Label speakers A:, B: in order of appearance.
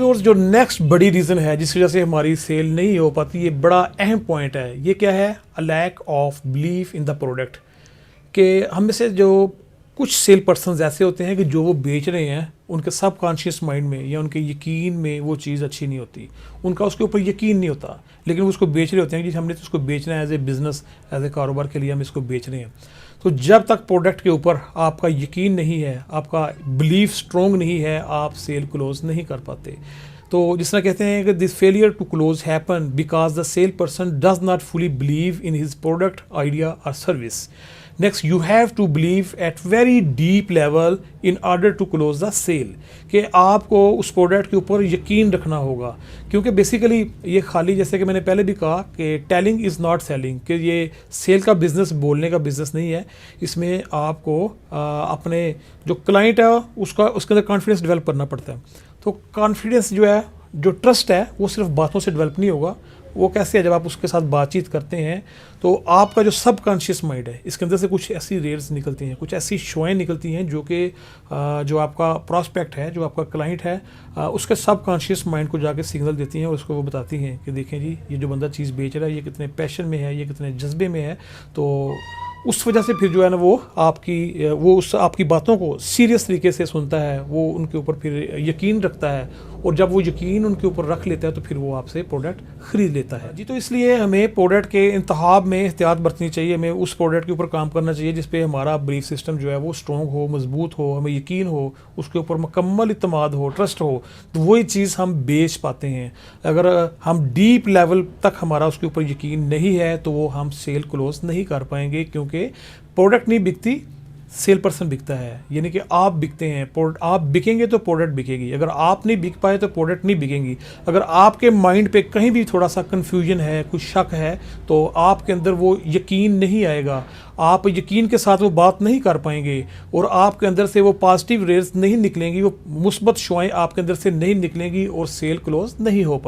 A: और जो नेक्स्ट बड़ी रीज़न है जिस वजह से हमारी सेल नहीं हो पाती, ये बड़ा अहम पॉइंट है। ये क्या है? A lack of belief in the product. कि हम में से जो कुछ सेल पर्सनस ऐसे होते हैं कि जो वो बेच रहे हैं उनके सब कॉन्शियस माइंड में या उनके यकीन में वो चीज़ अच्छी नहीं होती, उनका उसके ऊपर यकीन नहीं होता, लेकिन वो उसको बेच रहे होते हैं कि हमने तो उसको बेचना है as a business, as a कारोबार के लिए हम इसको बेच रहे हैं। तो जब तक प्रोडक्ट के ऊपर आपका यकीन नहीं है, आपका बिलीफ स्ट्रॉन्ग नहीं है, आप सेल क्लोज नहीं कर पाते। तो जिस तरह कहते हैं कि this failure to close happen because the sale person does not fully believe in his product, idea और service. Next, you have to believe at very deep level in order to close the sale. कि आपको उस product के ऊपर यकीन रखना होगा, क्योंकि बेसिकली ये खाली, जैसे कि मैंने पहले भी कहा कि टेलिंग इज़ नॉट सेलिंग, कि ये सेल का बिज़नेस बोलने का बिज़नेस नहीं है। इसमें आपको अपने जो क्लाइंट है उसके अंदर कॉन्फिडेंस डेवलप करना पड़ता है। तो कॉन्फिडेंस जो है, जो ट्रस्ट है, वो सिर्फ बातों से डेवलप नहीं होगा। वो कैसे है? जब आप उसके साथ बातचीत करते हैं तो आपका जो सब कॉन्शियस माइंड है, इसके अंदर से कुछ ऐसी रेल्स निकलती हैं, कुछ ऐसी शोएँ निकलती हैं जो कि जो आपका प्रॉस्पेक्ट है, जो आपका क्लाइंट है, उसके सब कॉन्शियस माइंड को जाके सिग्नल देती हैं और उसको वो बताती हैं कि देखें जी, ये जो बंदा चीज़ बेच रहा है ये कितने पैशन में है, ये कितने जज्बे में है। तो उस वजह से फिर जो है ना वो आपकी बातों को सीरियस तरीके से सुनता है, वो उनके ऊपर फिर यकीन रखता है, और जब वो यकीन उनके ऊपर रख लेता है तो फिर वो आपसे प्रोडक्ट ख़रीद लेता है जी। तो इसलिए हमें प्रोडक्ट के इंतखाब में एहतियात बरतनी चाहिए। हमें उस प्रोडक्ट के ऊपर काम करना चाहिए जिस पे हमारा बिलीफ सिस्टम जो है वो स्ट्रॉन्ग हो, मजबूत हो, हमें यकीन हो, उसके ऊपर मुकम्मल इत्मीनान हो, ट्रस्ट हो, तो वही चीज़ हम बेच पाते हैं। अगर हम डीप लेवल तक हमारा उसके ऊपर यकीन नहीं है तो वो हम सेल क्लोज नहीं कर पाएंगे, क्योंकि प्रोडक्ट नहीं बिकती, सेल पर्सन बिकता है। यानी कि आप बिकते हैं, आप बिकेंगे तो प्रोडक्ट बिकेगी। अगर आप नहीं बिक पाए तो प्रोडक्ट नहीं बिकेंगी। अगर आपके माइंड पे कहीं भी थोड़ा सा कन्फ्यूजन है, कुछ शक है, तो आपके अंदर वो यकीन नहीं आएगा, आप यकीन के साथ वो बात नहीं कर पाएंगे, और आपके अंदर से वो पॉजिटिव रेज नहीं निकलेंगी, वो मुस्बत शुआएं आपके अंदर से नहीं निकलेंगी, और सेल क्लोज नहीं हो पाएगी।